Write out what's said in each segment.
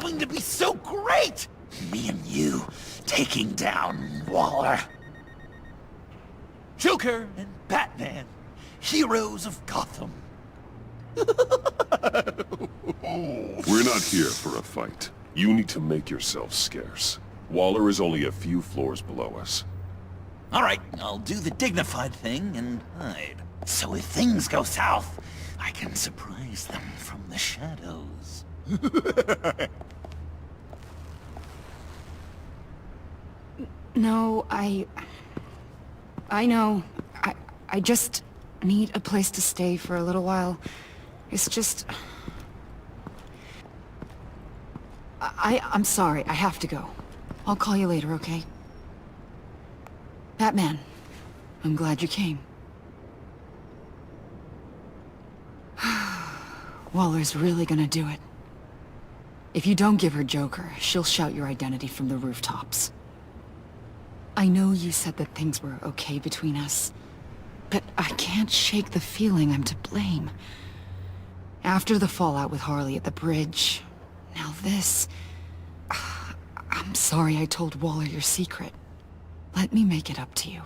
going to be so great! Me and you taking down Waller. Joker and Batman, heroes of Gotham. We're not here for a fight. You need to make yourself scarce. Waller is only a few floors below us. All right, I'll do the dignified thing and hide. So if things go south, I can surprise them from the shadows. No, I know. I just need a place to stay for a little while. It's just... I'm sorry, I have to go. I'll call you later, okay? Batman, I'm glad you came. Waller's really gonna do it. If you don't give her Joker, she'll shout your identity from the rooftops. I know you said that things were okay between us, but I can't shake the feeling I'm to blame. After the fallout with Harley at the bridge, now this... I'm sorry I told Waller your secret. Let me make it up to you.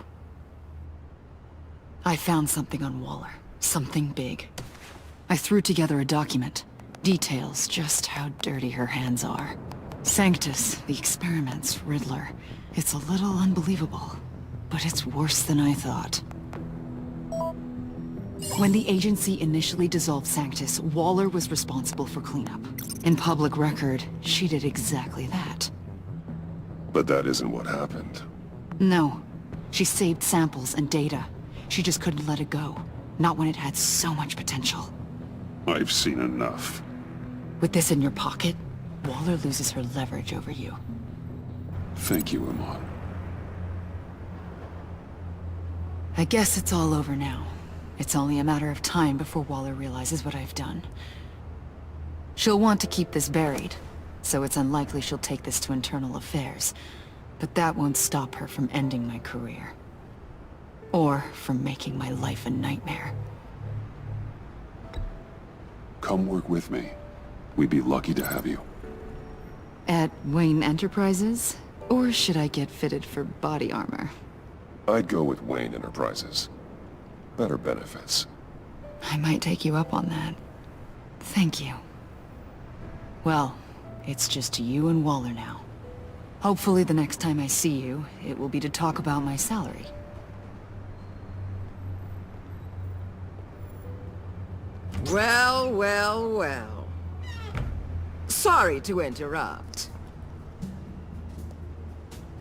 I found something on Waller. Something big. I threw together a document. Details just how dirty her hands are. Sanctus, the experiments, Riddler. It's a little unbelievable, but it's worse than I thought. When the agency initially dissolved Sanctus, Waller was responsible for cleanup. In public record, she did exactly that. But that isn't what happened. No. She saved samples and data. She just couldn't let it go. Not when it had so much potential. I've seen enough. With this in your pocket, Waller loses her leverage over you. Thank you, Iman. I guess it's all over now. It's only a matter of time before Waller realizes what I've done. She'll want to keep this buried, so it's unlikely she'll take this to internal affairs. But that won't stop her from ending my career. Or from making my life a nightmare. Come work with me. We'd be lucky to have you. At Wayne Enterprises? Or should I get fitted for body armor? I'd go with Wayne Enterprises. Better benefits. I might take you up on that. Thank you. Well, it's just you and Waller now. Hopefully the next time I see you, it will be to talk about my salary. Well, well, well. Sorry to interrupt.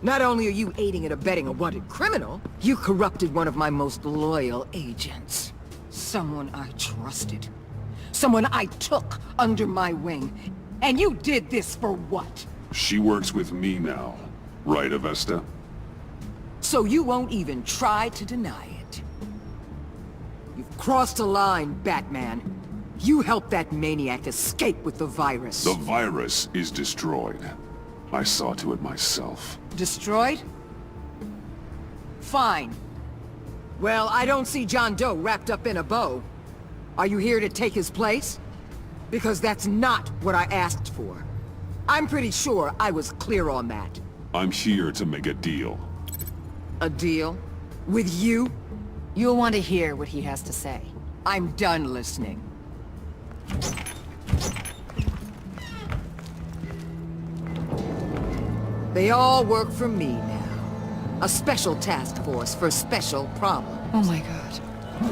Not only are you aiding and abetting a wanted criminal, you corrupted one of my most loyal agents. Someone I trusted. Someone I took under my wing. And you did this for what? She works with me now. Right, Avesta? So you won't even try to deny it. You've crossed a line, Batman. You helped that maniac escape with the virus. The virus is destroyed. I saw to it myself. Destroyed? Fine. Well, I don't see John Doe wrapped up in a bow. Are you here to take his place? Because that's not what I asked for. I'm pretty sure I was clear on that. I'm here to make a deal. A deal? With you? You'll want to hear what he has to say. I'm done listening. They all work for me now. A special task force for special problems. Oh my god.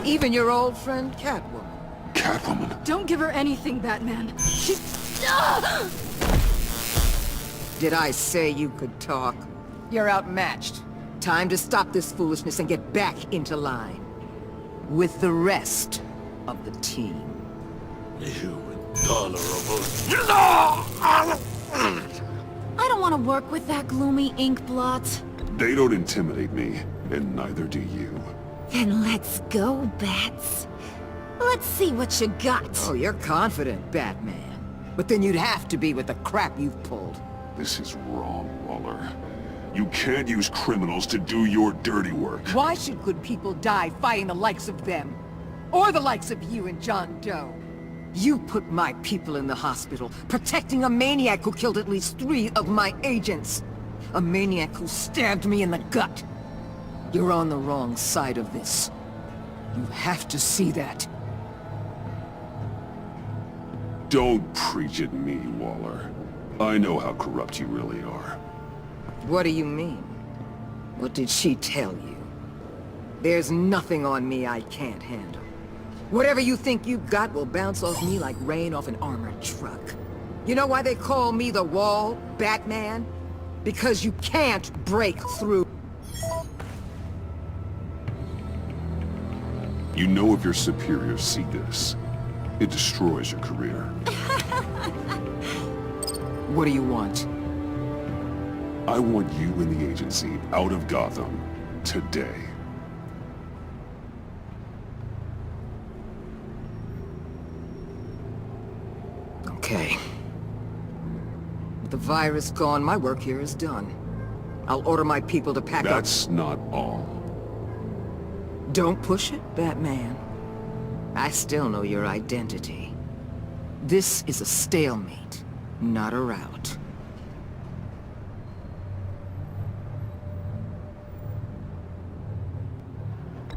Even your old friend Catwoman. Catwoman? Don't give her anything, Batman. She... Did I say you could talk? You're outmatched. Time to stop this foolishness and get back into line. With the rest of the team. You intolerable... I don't want to work with that gloomy ink blot. They don't intimidate me, and neither do you. Then let's go, Bats. Let's see what you got. Oh, you're confident, Batman. But then you'd have to be with the crap you've pulled. This is wrong, Waller. You can't use criminals to do your dirty work. Why should good people die fighting the likes of them? Or the likes of you and John Doe? You put my people in the hospital, protecting a maniac who killed at least 3 of my agents. A maniac who stabbed me in the gut. You're on the wrong side of this. You have to see that. Don't preach at me, Waller. I know how corrupt you really are. What do you mean? What did she tell you? There's nothing on me I can't handle. Whatever you think you got will bounce off me like rain off an armored truck. You know why they call me the Wall, Batman? Because you can't break through. You know if your superiors see this, it destroys your career. What do you want? I want you and the agency out of Gotham today. Okay. With the virus gone, my work here is done. I'll order my people to pack up. That's not all. Don't push it, Batman. I still know your identity. This is a stalemate, not a rout.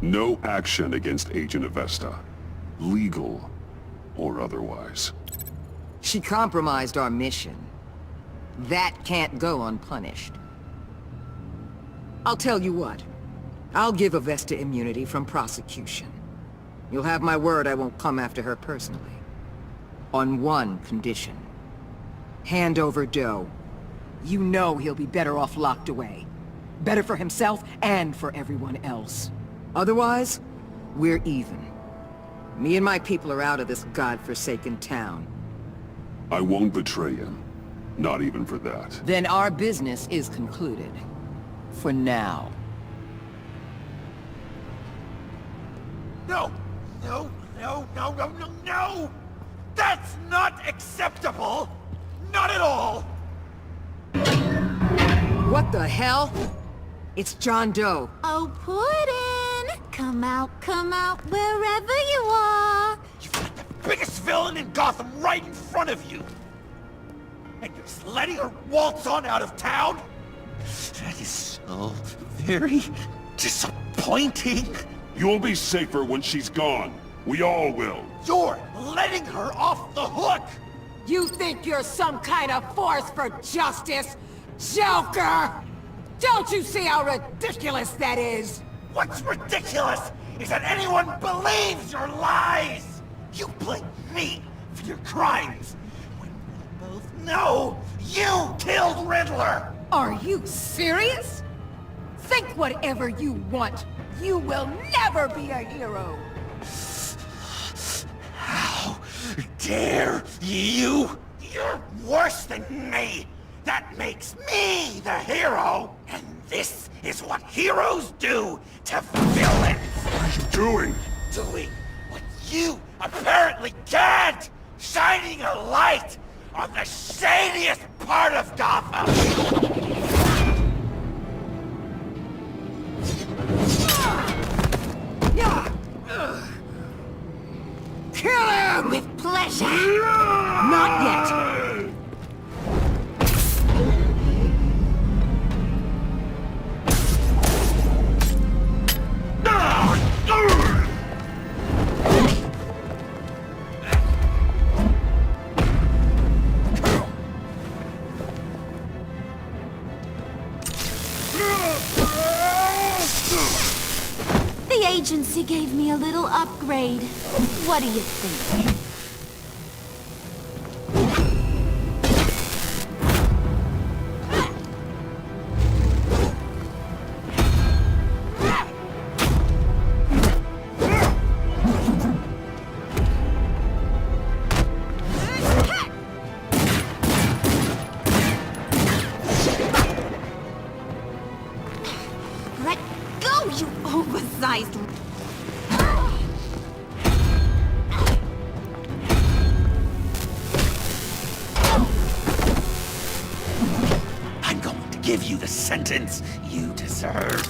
No action against Agent Avesta. Legal or otherwise. She compromised our mission. That can't go unpunished. I'll tell you what. I'll give Avesta immunity from prosecution. You'll have my word I won't come after her personally. On one condition. Hand over Doe. You know he'll be better off locked away. Better for himself and for everyone else. Otherwise, we're even. Me and my people are out of this godforsaken town. I won't betray him. Not even for that. Then our business is concluded. For now. No! No, no, no, no, no, no! That's not acceptable! Not at all! What the hell? It's John Doe. Oh, Puddin'! Come out, wherever you are! You've got the biggest villain in Gotham right in front of you! And you're just letting her waltz on out of town? That is so very disappointing. You'll be safer when she's gone. We all will. You're letting her off the hook! You think you're some kind of force for justice? Joker! Don't you see how ridiculous that is? What's ridiculous is that anyone believes your lies! You blame me for your crimes, when we both know you killed Riddler! Are you serious? Think whatever you want. You will never be a hero! How dare you? You're worse than me! That makes me the hero! And this is what heroes do to villains! What are you doing? Doing what you apparently can't! Shining a light on the shadiest part of Gotham! Kill him! With pleasure! Not yet! The agency gave me a little upgrade. What do you think? Let go, you oversized... I'm going to give you the sentence you deserve.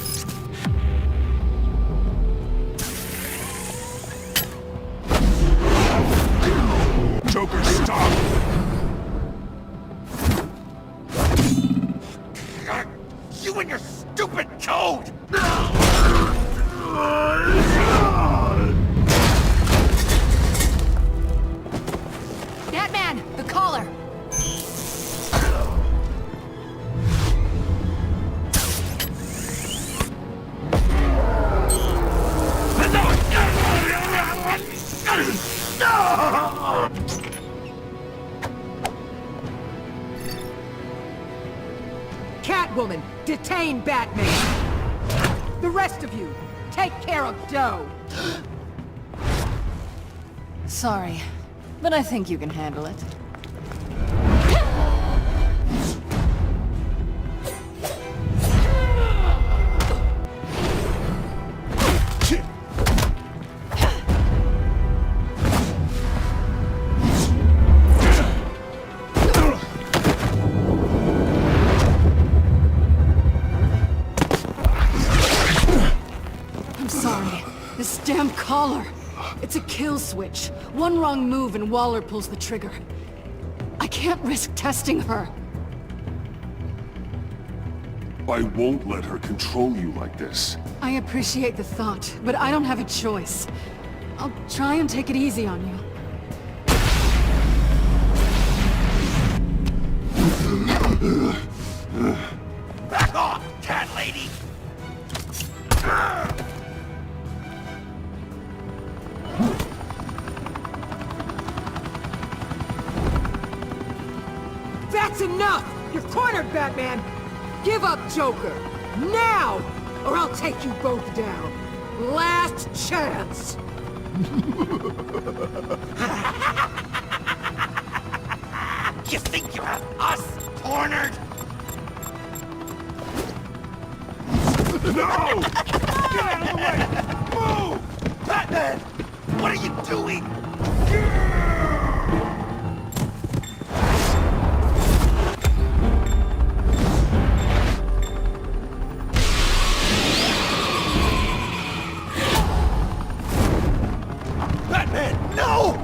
The collar! Catwoman, detain Batman! The rest of you, take care of Doe! Sorry, but I think you can handle it. I'm sorry. This damn collar. It's a kill switch. One wrong move and Waller pulls the trigger. I can't risk testing her. I won't let her control you like this. I appreciate the thought, but I don't have a choice. I'll try and take it easy on you. Back off, cat lady! That's enough! You're cornered, Batman! Give up, Joker! Now! Or I'll take you both down! Last chance! You think you have us cornered? No! Get out of the way! Move! Batman! What are you doing? Batman, no!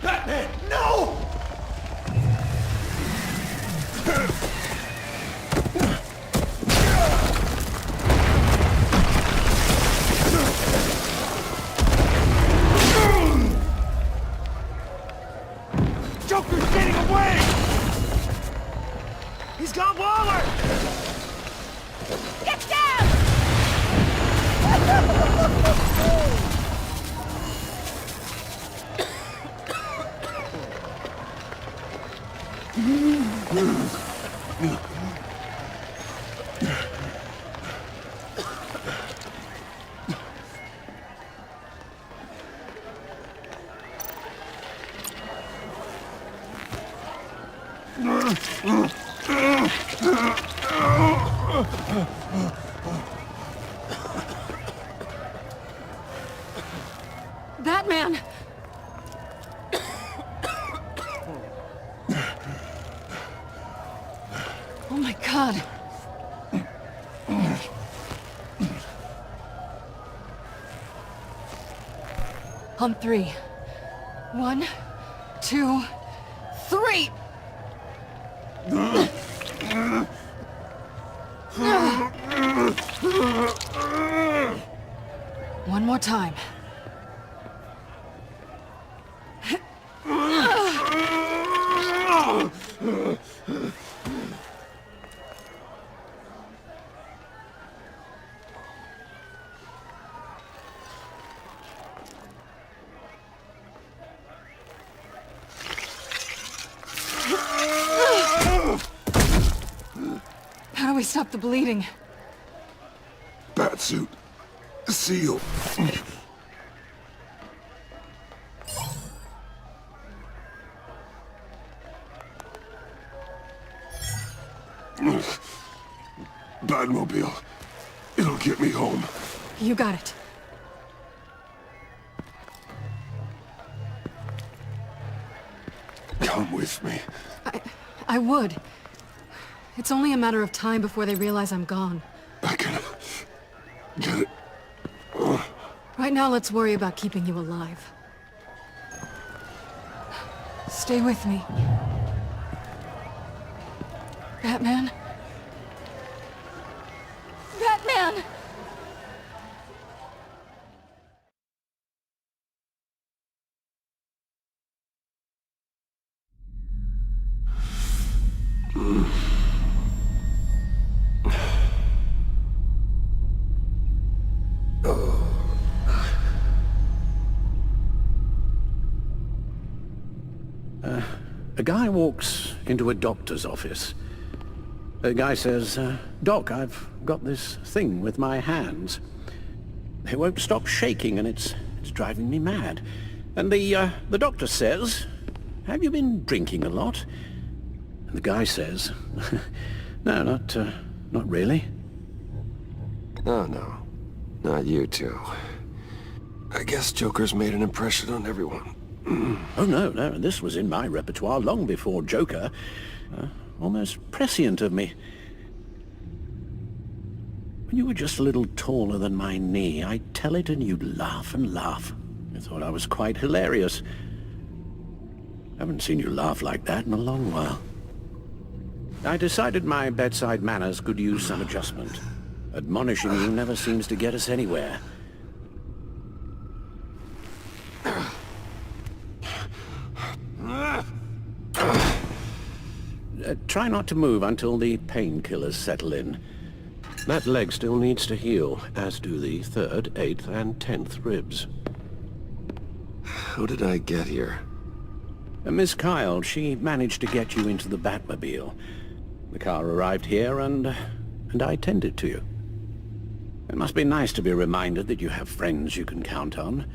Batman, no! Joker's getting away! He's got Waller! Get down! Batman! Oh my God. On three. 1, 2, 3! One more time. How do we stop the bleeding? Batsuit. Seal. Batmobile. It'll get me home. You got it. Come with me. I would. It's only a matter of time before they realize I'm gone. I can get it. Right Right now, let's worry about keeping you alive. Stay with me. Batman? Batman! A guy walks into a doctor's office. The guy says, Doc, I've got this thing with my hands. They won't stop shaking and it's driving me mad. And the doctor says, have you been drinking a lot? And the guy says, no, not really. Oh, no. Not you two. I guess Joker's made an impression on everyone. Oh, no, this was in my repertoire long before Joker. Almost prescient of me. When you were just a little taller than my knee, I'd tell it and you'd laugh and laugh. I thought I was quite hilarious. I haven't seen you laugh like that in a long while. I decided my bedside manners could use some adjustment. Admonishing you never seems to get us anywhere. Try not to move until the painkillers settle in. That leg still needs to heal, as do the 3rd, 8th, and 10th ribs. How did I get here? Miss Kyle, she managed to get you into the Batmobile. The car arrived here and I tended to you. It must be nice to be reminded that you have friends you can count on.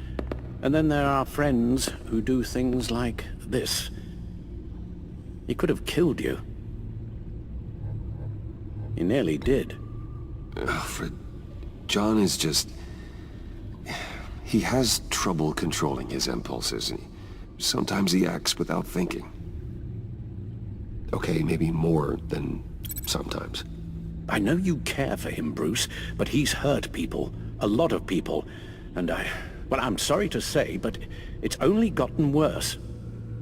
And then there are friends who do things like this. He could have killed you. He nearly did. Alfred, John is just... He has trouble controlling his impulses. Sometimes he acts without thinking. Okay, maybe more than sometimes. I know you care for him, Bruce, but he's hurt people. A lot of people. And well, I'm sorry to say, but it's only gotten worse.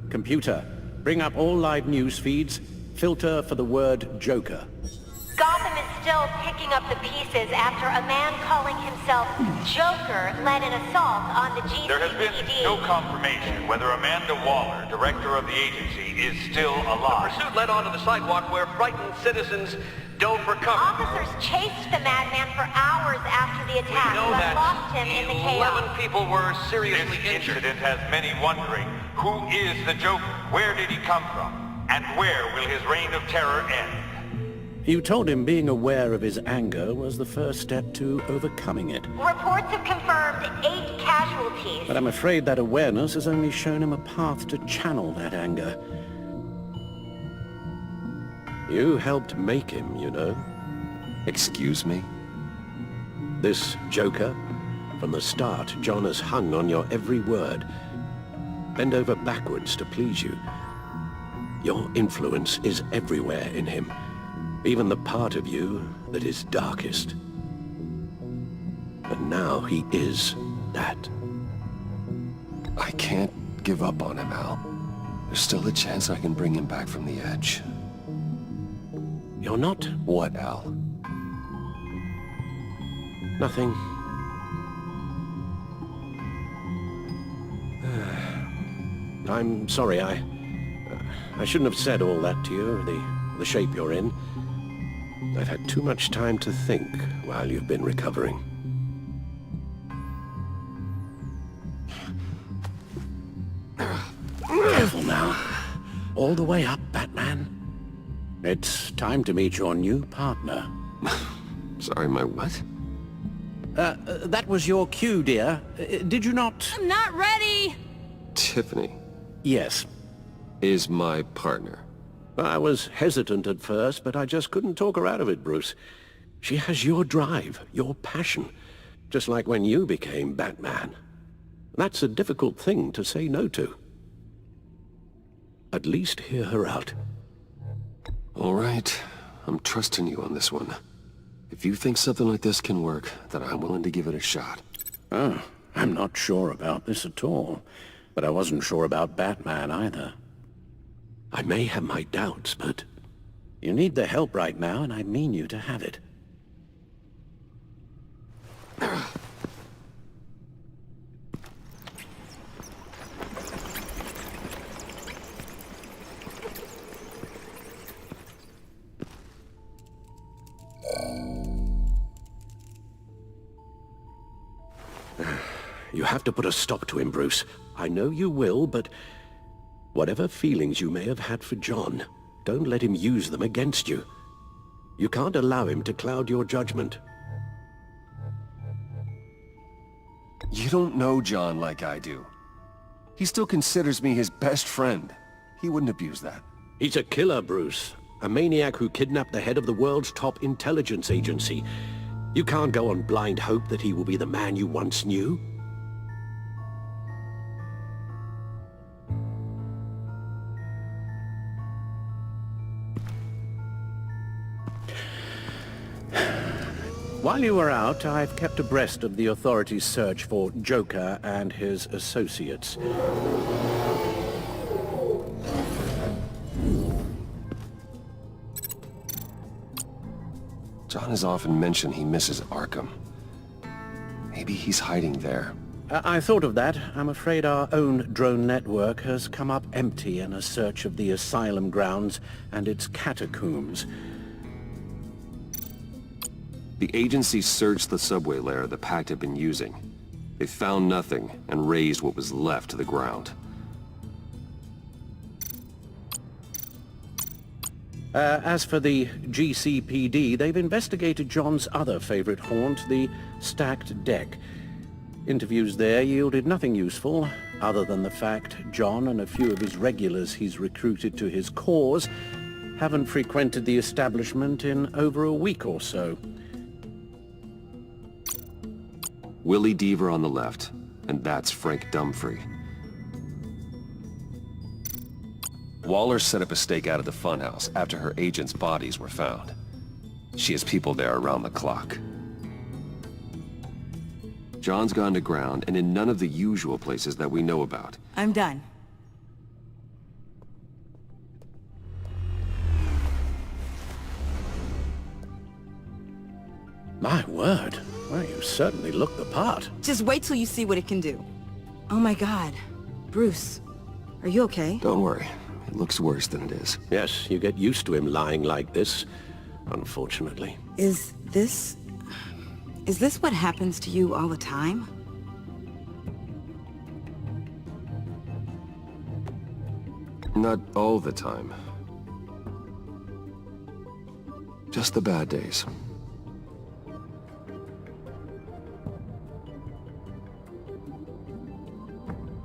Computer, bring up all live news feeds. Filter for the word Joker. Gotham is still picking up the pieces after a man calling himself Joker led an assault on the GCPD. There has been no confirmation whether Amanda Waller, director of the agency, is still alive. The pursuit led onto the sidewalk where frightened citizens dove for cover. Officers chased the madman for hours after the attack, We know but that lost him in the chaos. 11 people were seriously This injured. incident has many wondering, who is the Joker? Where did he come from? And where will his reign of terror end? You told him being aware of his anger was the first step to overcoming it. Reports have confirmed 8 casualties. But I'm afraid that awareness has only shown him a path to channel that anger. You helped make him, you know. Excuse me? This Joker, from the start, John has hung on your every word. Bend over backwards to please you. Your influence is everywhere in him. Even the part of you that is darkest. And now he is that. I can't give up on him, Al. There's still a chance I can bring him back from the edge. You're not? What, Al? Nothing. I'm sorry, I shouldn't have said all that to you, the shape you're in. I've had too much time to think while you've been recovering. Careful now. All the way up, Batman. It's time to meet your new partner. Sorry, my what? That was your cue, dear. Did you not? I'm not ready! Tiffany Yes. is my partner. I was hesitant at first, but I just couldn't talk her out of it, Bruce. She has your drive, your passion, just like when you became Batman. That's a difficult thing to say no to. At least hear her out. All right, I'm trusting you on this one. If you think something like this can work, then I'm willing to give it a shot. Oh, I'm not sure about this at all. But I wasn't sure about Batman either. I may have my doubts, but you need the help right now, and I mean you to have it. You have to put a stop to him, Bruce. I know you will, but whatever feelings you may have had for John, don't let him use them against you. You can't allow him to cloud your judgment. You don't know John like I do. He still considers me his best friend. He wouldn't abuse that. He's a killer, Bruce. A maniac who kidnapped the head of the world's top intelligence agency. You can't go on blind hope that he will be the man you once knew. While you were out, I've kept abreast of the authorities' search for Joker and his associates. John has often mentioned he misses Arkham. Maybe he's hiding there. I thought of that. I'm afraid our own drone network has come up empty in a search of the asylum grounds and its catacombs. The agency searched the subway layer the Pact had been using. They found nothing and razed what was left to the ground. As for the GCPD, they've investigated John's other favorite haunt, the stacked deck. Interviews there yielded nothing useful, other than the fact John and a few of his regulars he's recruited to his cause haven't frequented the establishment in over a week or so. Willie Deaver on the left, and that's Frank Dumfrey. Waller set up a stakeout at the funhouse after her agents' bodies were found. She has people there around the clock. John's gone to ground and in none of the usual places that we know about. I'm done. My word. Well, you certainly look the part. Just wait till you see what it can do. Oh my god. Bruce, are you okay? Don't worry. It looks worse than it is. Yes, you get used to him lying like this, unfortunately. Is this what happens to you all the time? Not all the time. Just the bad days.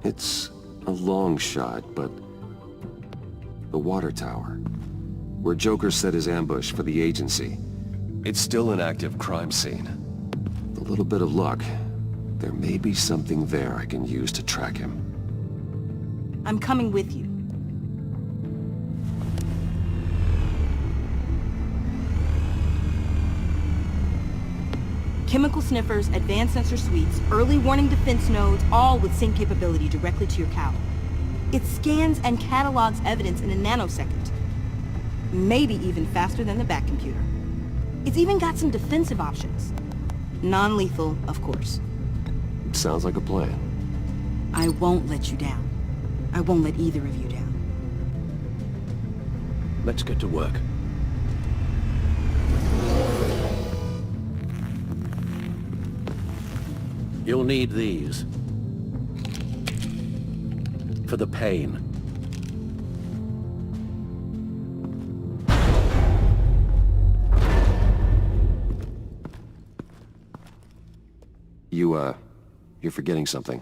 It's a long shot, but the water tower, where Joker set his ambush for the agency, it's still an active crime scene. With a little bit of luck, there may be something there I can use to track him. I'm coming with you. Chemical sniffers, advanced sensor suites, early warning defense nodes, all with sync capability directly to your cowl. It scans and catalogs evidence in a nanosecond. Maybe even faster than the back computer. It's even got some defensive options. Non-lethal, of course. Sounds like a plan. I won't let you down. I won't let either of you down. Let's get to work. You'll need these. For the pain. You're forgetting something.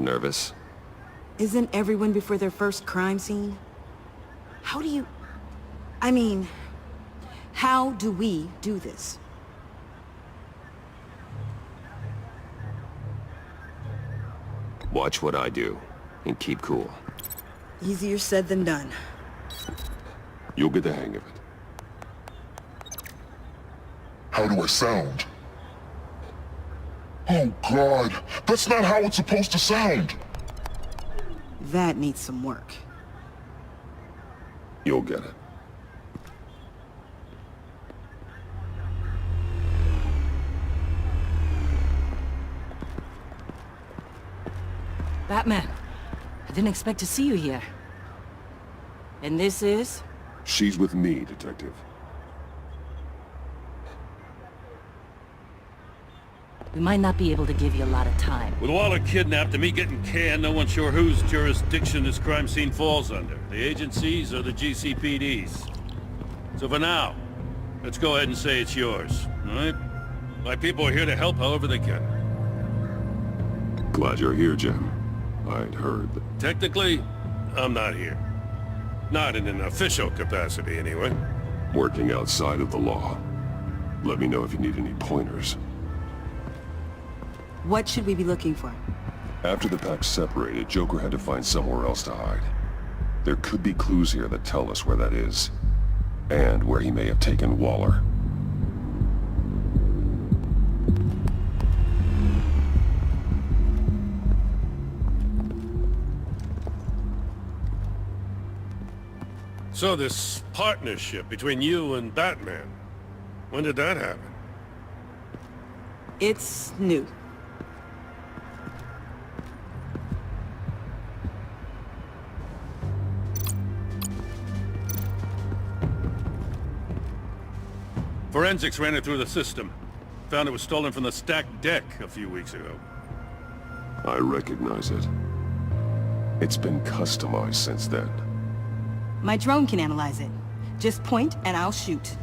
Nervous? Isn't everyone before their first crime scene? How do you... I mean, how do we do this? Watch what I do, and keep cool. Easier said than done. You'll get the hang of it. How do I sound? Oh God, that's not how it's supposed to sound! That needs some work. You'll get it. Batman, I didn't expect to see you here. And this is? She's with me, Detective. We might not be able to give you a lot of time. With Waller kidnapped and me getting canned, no one's sure whose jurisdiction this crime scene falls under. The agencies or the GCPD's. So for now, let's go ahead and say it's yours, all right? My people are here to help however they can. Glad you're here, Jim. I'd heard that... Technically, I'm not here. Not in an official capacity, anyway. Working outside of the law. Let me know if you need any pointers. What should we be looking for? After the pack separated, Joker had to find somewhere else to hide. There could be clues here that tell us where that is. And where he may have taken Waller. So this partnership between you and Batman, when did that happen? It's new. Forensics ran it through the system. Found it was stolen from the stacked deck a few weeks ago. I recognize it. It's been customized since then. My drone can analyze it. Just point and I'll shoot.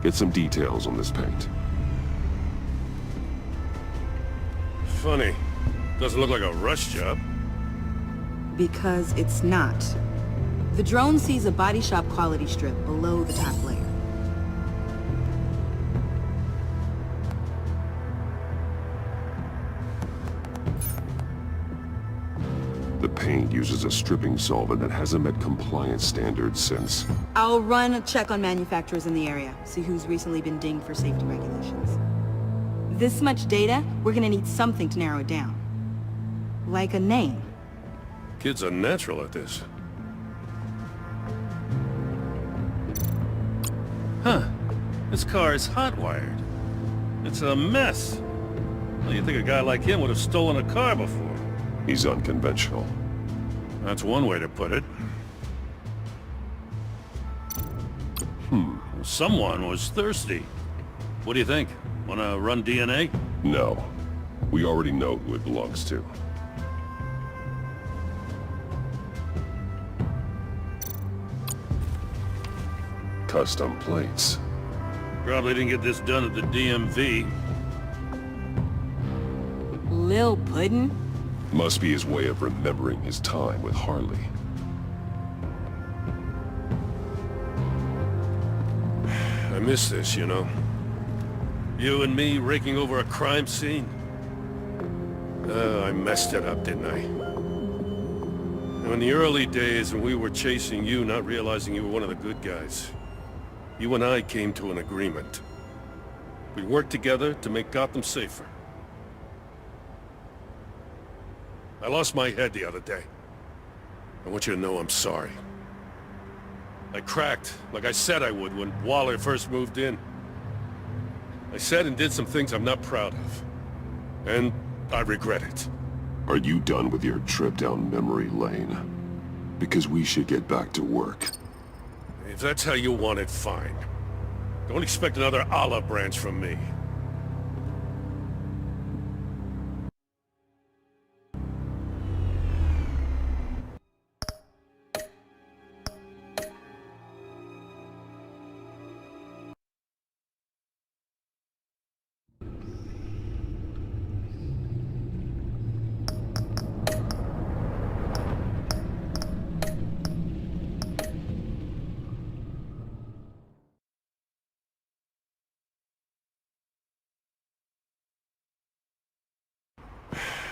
Get some details on this paint. Funny. Doesn't look like a rush job. Because it's not. The drone sees a body shop quality strip below the top layer. The paint uses a stripping solvent that hasn't met compliance standards since... I'll run a check on manufacturers in the area, see who's recently been dinged for safety regulations. This much data, we're gonna need something to narrow it down. Like a name. Kids are natural at this. Huh. This car is hot-wired. It's a mess. Well, you'd think a guy like him would have stolen a car before. He's unconventional. That's one way to put it. Someone was thirsty. What do you think? Wanna run DNA? No. We already know who it belongs to. Custom plates. Probably didn't get this done at the DMV. Lil Puddin'? Must be his way of remembering his time with Harley. I miss this, you know. You and me raking over a crime scene. I messed it up, didn't I? Now, in the early days when we were chasing you, not realizing you were one of the good guys, you and I came to an agreement. We worked together to make Gotham safer. I lost my head the other day. I want you to know I'm sorry. I cracked, like I said I would when Waller first moved in. I said and did some things I'm not proud of. And I regret it. Are you done with your trip down memory lane? Because we should get back to work. If that's how you want it, fine. Don't expect another olive branch from me.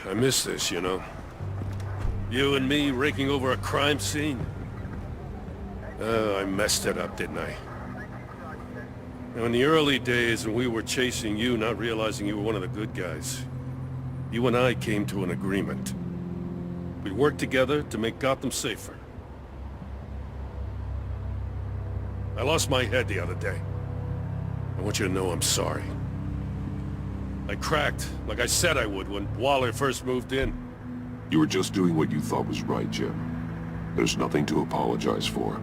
I miss this, you know. You and me raking over a crime scene. Oh, I messed it up, didn't I? Now, in the early days when we were chasing you, not realizing you were one of the good guys, you and I came to an agreement. We'd work together to make Gotham safer. I lost my head the other day. I want you to know I'm sorry. I cracked, like I said I would when Waller first moved in. You were just doing what you thought was right, Jim. There's nothing to apologize for.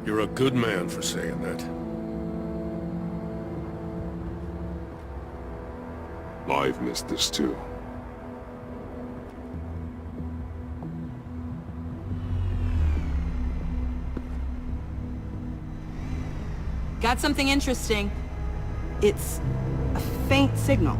You're a good man for saying that. I've missed this too. Got something interesting. It's a faint signal.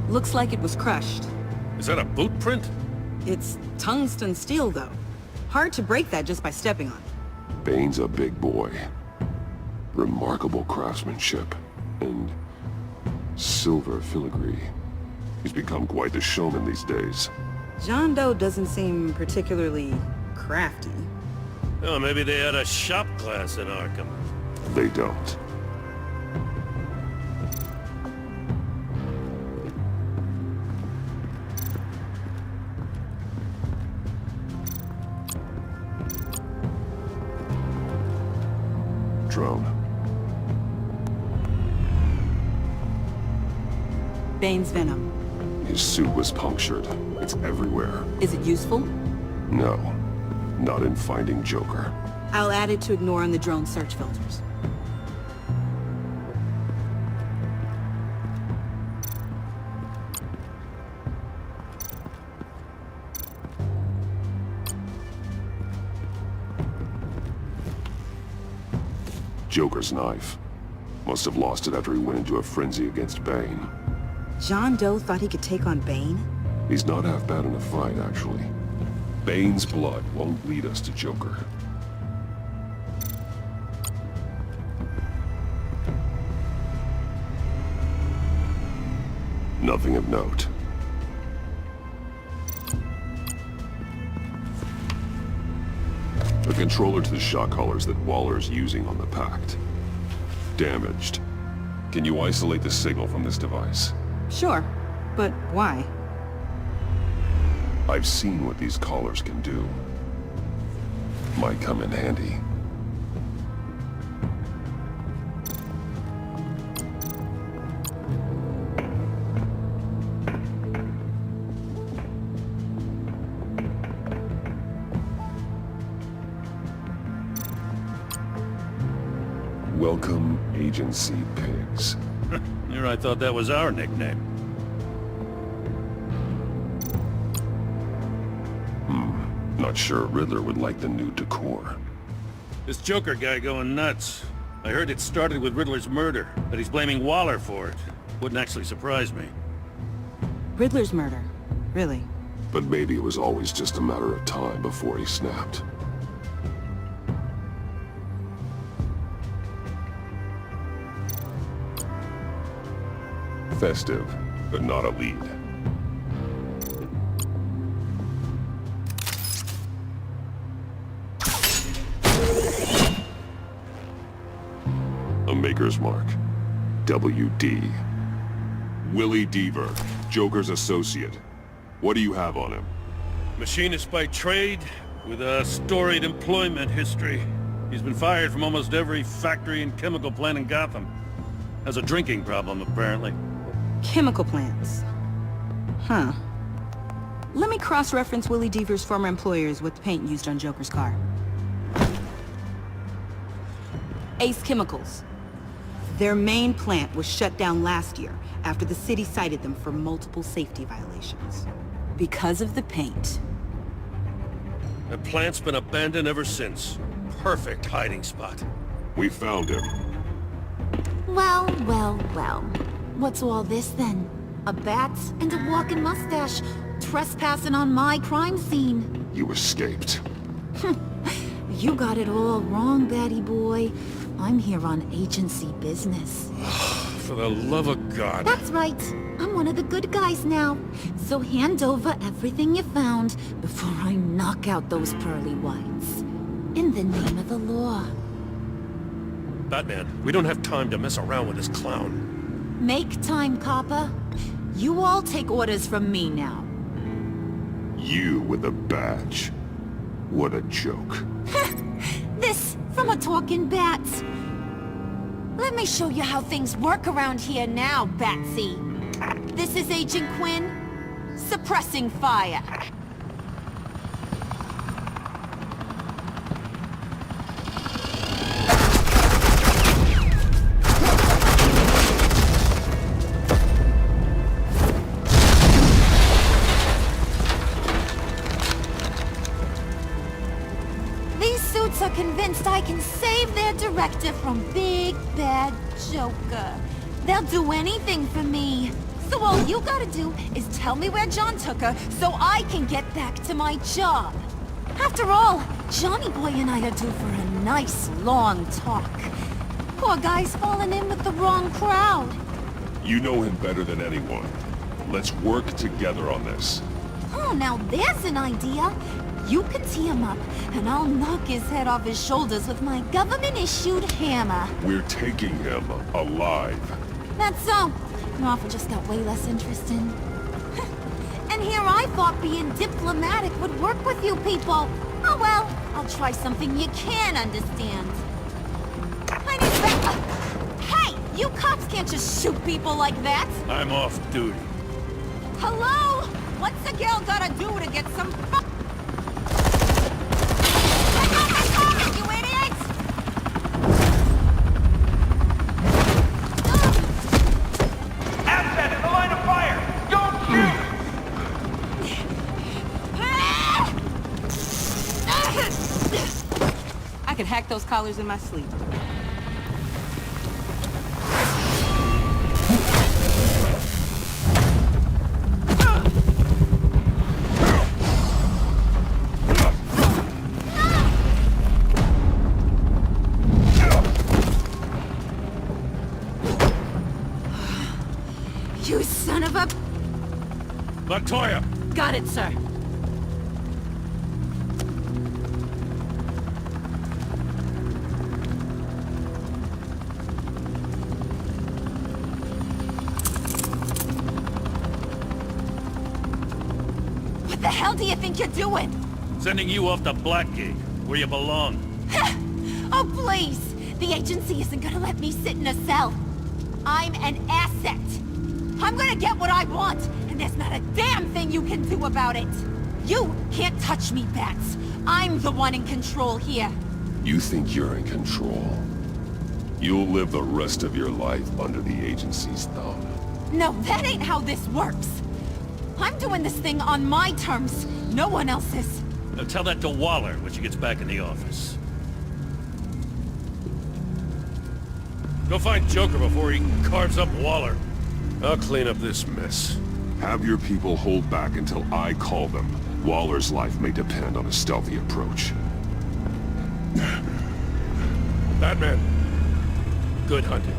Looks like it was crushed. Is that a boot print? It's tungsten steel, though. Hard to break that just by stepping on it. Bane's a big boy. Remarkable craftsmanship. And silver filigree. He's become quite the showman these days. John Doe doesn't seem particularly crafty. Oh, maybe they had a shop class in Arkham. They don't. Drone. Bane's venom. His suit was punctured. It's everywhere. Is it useful? No. Not in finding Joker. I'll add it to ignore on the drone search filters. Joker's knife. Must have lost it after he went into a frenzy against Bane. John Doe thought he could take on Bane? He's not half bad in a fight, actually. Bane's blood won't lead us to Joker. Nothing of note. A controller to the shock collars that Waller's using on the Pact. Damaged. Can you isolate the signal from this device? Sure, but why? I've seen what these collars can do. Might come in handy. Welcome, Agency Pigs. Here I thought that was our nickname. Not sure Riddler would like the new decor. This Joker guy going nuts. I heard it started with Riddler's murder, but he's blaming Waller for it. Wouldn't actually surprise me. Riddler's murder? Really? But maybe it was always just a matter of time before he snapped. Festive, but not a lead. A Maker's Mark. WD. Willie Deaver, Joker's associate. What do you have on him? Machinist by trade, with a storied employment history. He's been fired from almost every factory and chemical plant in Gotham. Has a drinking problem, apparently. Chemical plants. Huh. Let me cross-reference Willie Deaver's former employers with the paint used on Joker's car. Ace Chemicals. Their main plant was shut down last year after the city cited them for multiple safety violations. Because of the paint. The plant's been abandoned ever since. Perfect hiding spot. We found him. Well, well, well. What's all this then? A bat and a walking mustache, trespassing on my crime scene. You escaped. You got it all wrong, baddie boy. I'm here on agency business. For the love of God. That's right. I'm one of the good guys now. So hand over everything you found before I knock out those pearly whites. In the name of the law. Batman, we don't have time to mess around with this clown. Make time, copper. You all take orders from me now. You with a badge. What a joke. This from a talking bat. Let me show you how things work around here now, Batsy. This is Agent Quinn, suppressing fire. Are convinced I can save their director from Big Bad Joker. They'll do anything for me. So all you gotta do is tell me where John took her so I can get back to my job. After all, Johnny Boy and I are due for a nice long talk. Poor guy's fallen in with the wrong crowd. You know him better than anyone. Let's work together on this. Oh, now there's an idea. You can tee him up, and I'll knock his head off his shoulders with my government-issued hammer. We're taking him alive. That's so. Your offer just got way less interesting. And here I thought being diplomatic would work with you people. Oh well, I'll try something you can understand. I need that. Hey, you cops can't just shoot people like that. I'm off duty. Hello? What's a girl gotta do to get some I could hack those collars in my sleep. You son of a... Montoya! Got it, sir. What the hell do you think you're doing? Sending you off to Blackgate, where you belong. Oh, please! The agency isn't gonna let me sit in a cell. I'm an asset. I'm gonna get what I want, and there's not a damn thing you can do about it. You can't touch me, Bats. I'm the one in control here. You think you're in control? You'll live the rest of your life under the agency's thumb. No, that ain't how this works. I'm doing this thing on my terms. No one else's. Now tell that to Waller when she gets back in the office. Go find Joker before he carves up Waller. I'll clean up this mess. Have your people hold back until I call them. Waller's life may depend on a stealthy approach. Batman, good hunting.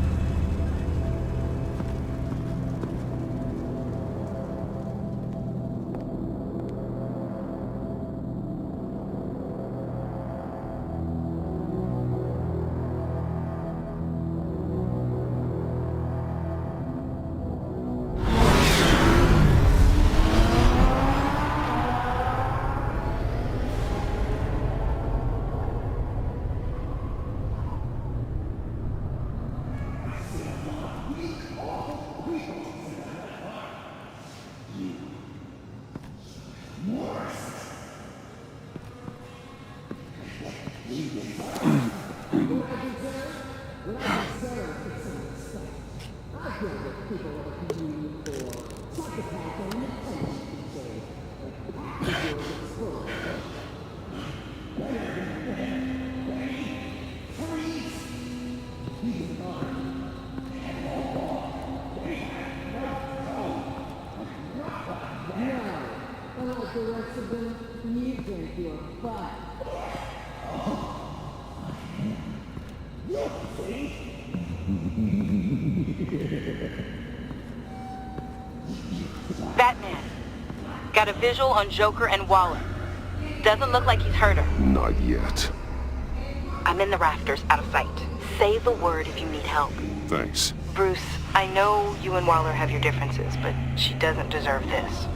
You think you're fine. Batman. Got a visual on Joker and Waller. Doesn't look like he's hurt her. Not yet. I'm in the rafters, out of sight. Say the word if you need help. Thanks. Bruce, I know you and Waller have your differences, but she doesn't deserve this.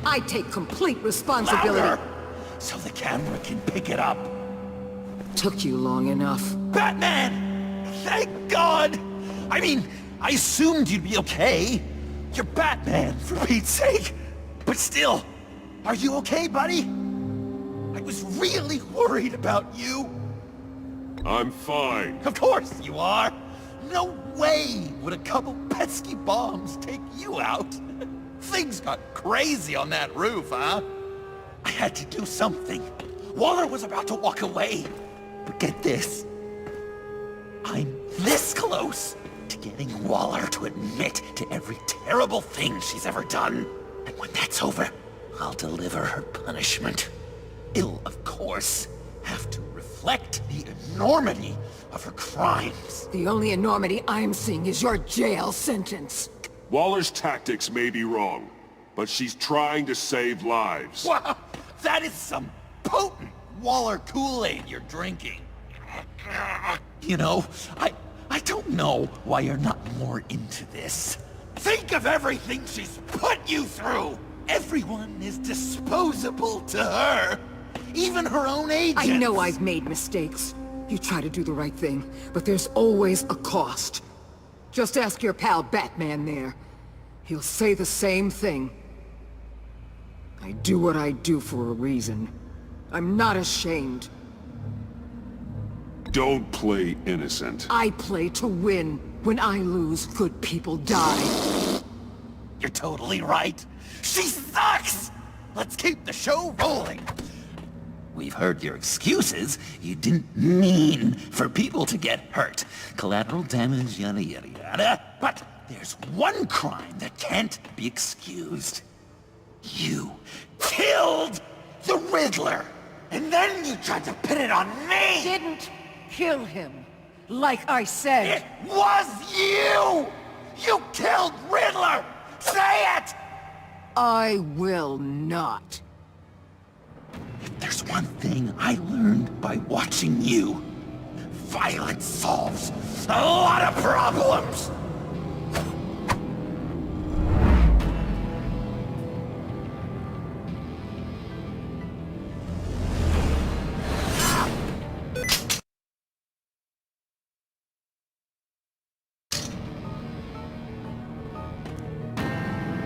I take complete responsibility. Louder! So the camera can pick it up. Took you long enough. Batman! Thank God! I mean, I assumed you'd be okay. You're Batman, for Pete's sake. But still, are you okay, buddy? I was really worried about you. I'm fine. Of course you are. No way would a couple pesky bombs take you out. Things got crazy on that roof, huh? I had to do something. Waller was about to walk away. But get this. I'm this close to getting Waller to admit to every terrible thing she's ever done. And when that's over, I'll deliver her punishment. It'll, of course, have to reflect the enormity of her crimes. The only enormity I'm seeing is your jail sentence. Waller's tactics may be wrong, but she's trying to save lives. Wow, that is some potent Waller Kool-Aid you're drinking. You know, I don't know why you're not more into this. Think of everything she's put you through! Everyone is disposable to her. Even her own agents. I know I've made mistakes. You try to do the right thing, but there's always a cost. Just ask your pal Batman there. He'll say the same thing. I do what I do for a reason. I'm not ashamed. Don't play innocent. I play to win. When I lose, good people die. You're totally right. She sucks! Let's keep the show rolling. We've heard your excuses. You didn't mean for people to get hurt. Collateral damage, yada yada yada. But there's one crime that can't be excused. You killed the Riddler! And then you tried to pin it on me! Didn't kill him. Like I said. It was you! You killed Riddler! Say it! I will not. If there's one thing I learned by watching you, violence solves a lot of problems!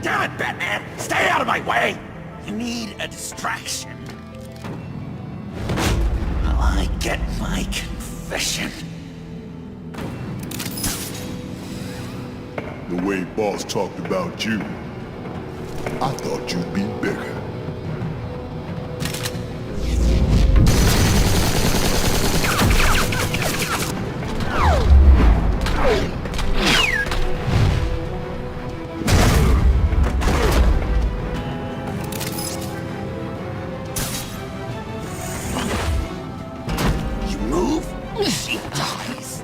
Damn it, Batman! Stay out of my way! You need a distraction. While I get my confession. The way Boss talked about you, I thought you'd be bigger. You move, she dies.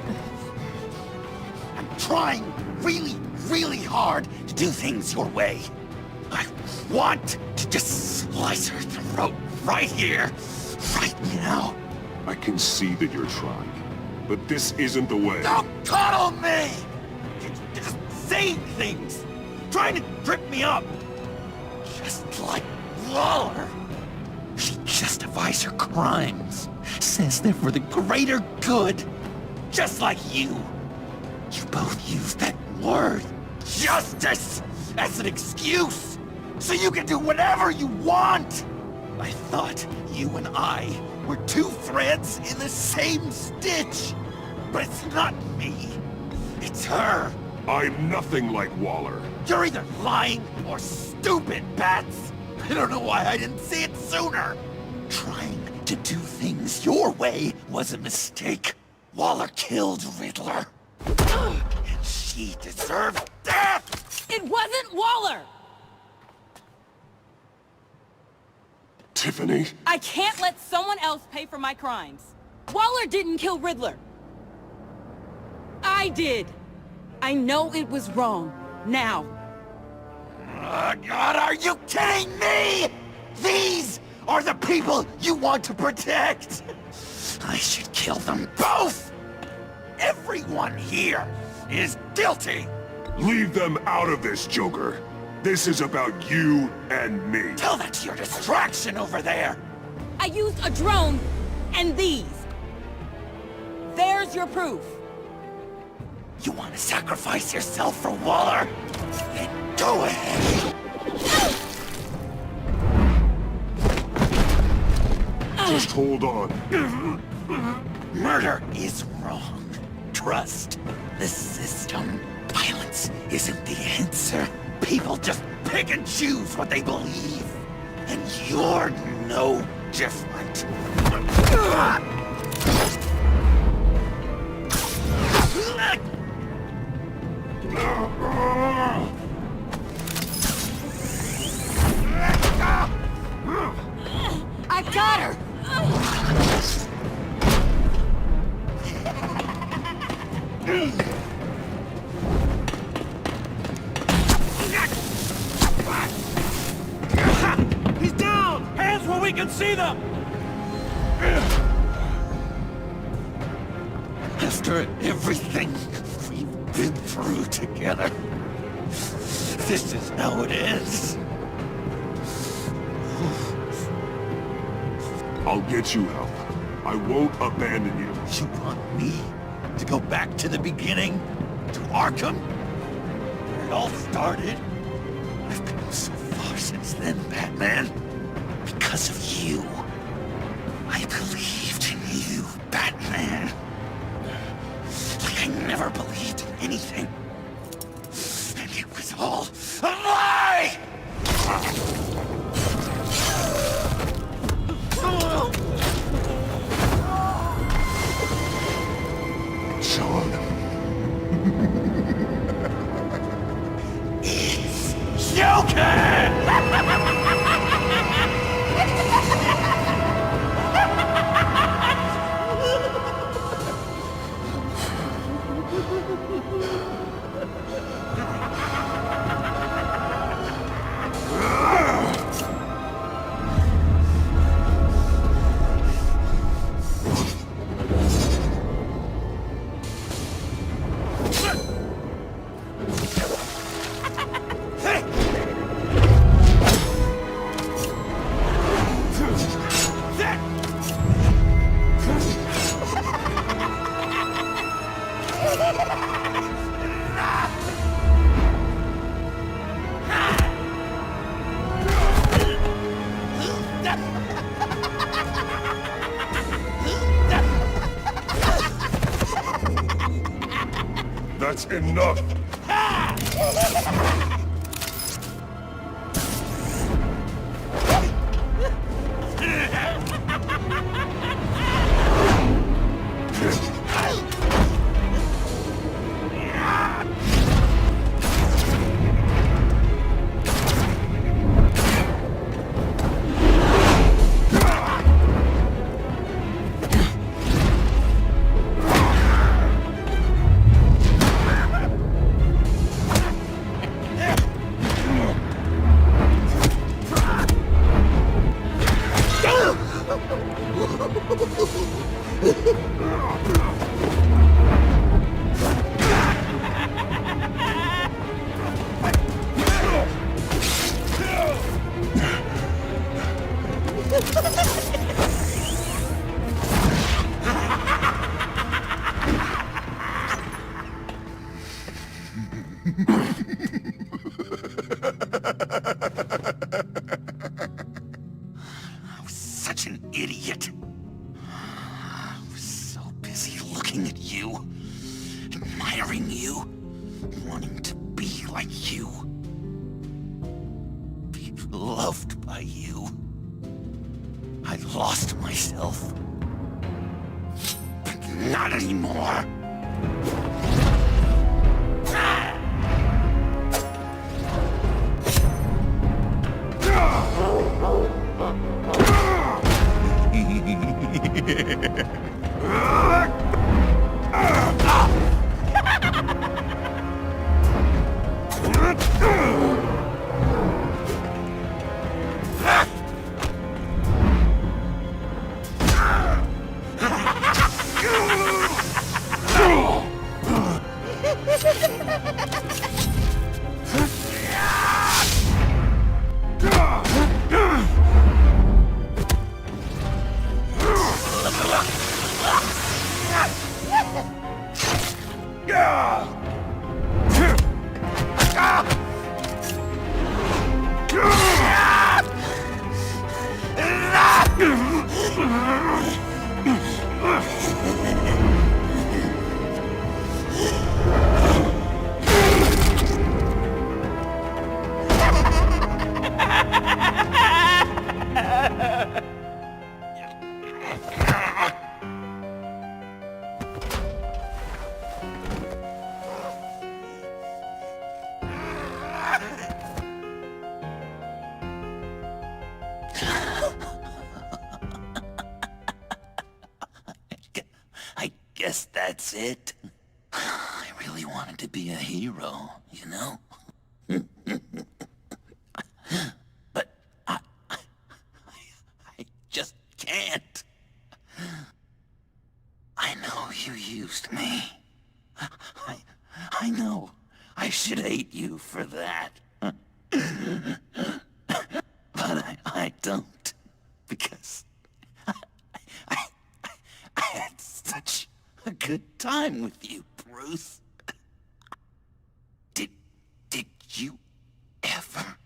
I'm trying really hard to do things your way. I want to just slice her throat right here, right now. I can see that you're trying, but this isn't the way. Don't coddle me! You're just saying things, trying to trip me up. Just like Waller. She justifies her crimes, says they're for the greater good. Just like you. You both use that word, justice, as an excuse, so you can do whatever you want. I thought you and I were two threads in the same stitch. But it's not me. It's her. I'm nothing like Waller. You're either lying or stupid, Bats. I don't know why I didn't see it sooner. Trying to do things your way was a mistake. Waller killed Riddler. And she deserved death! It wasn't Waller! Tiffany? I can't let someone else pay for my crimes. Waller didn't kill Riddler. I did. I know it was wrong. Now. God, are you kidding me? These are the people you want to protect! I should kill them both! Everyone here is guilty! Leave them out of this, Joker. This is about you and me. Tell that to your distraction over there! I used a drone and these. There's your proof. You want to sacrifice yourself for Waller? Then go ahead! Just hold on. Murder is wrong. Trust the system. Violence isn't the answer. People just pick and choose what they believe. And you're no different. I got her! He's down! Hands where we can see them! After everything we've been through together, this is how it is. I'll get you help. I won't abandon you. You want me to go back to the beginning? To Arkham? Where it all started? I've come so far since then, Batman. Because of you. I believed in you, Batman. Like I never believed in anything. And it was all a lie! Sean. It's Joker! That's enough! I was such an idiot. I was so busy looking at you, admiring you, wanting to be like you. Be loved by you. I lost myself. But Not anymore. I guess that's it. I really wanted to be a hero, you know? But I just can't. I know you used me. I know I should hate you for that. But I don't. Because I had such a good time with you, Bruce. Did you ever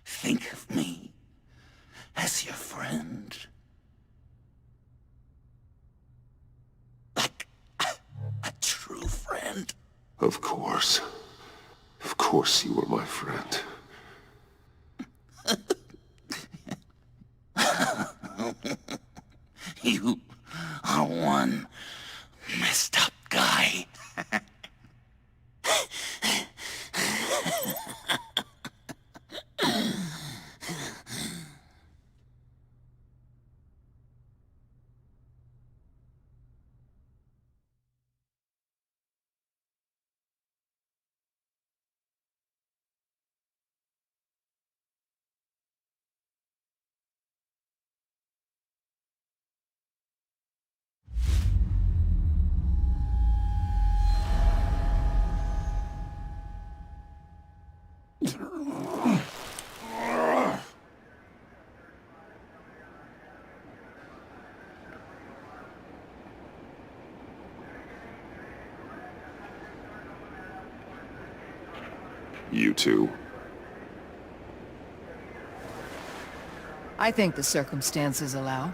think of me as your friend? Like a true friend? Of course. Of course you were my friend. You are one messed up guy. You two. I think the circumstances allow.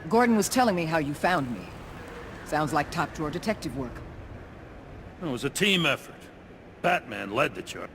Gordon was telling me how you found me. Sounds like top-drawer detective work. It was a team effort. Batman led the charge.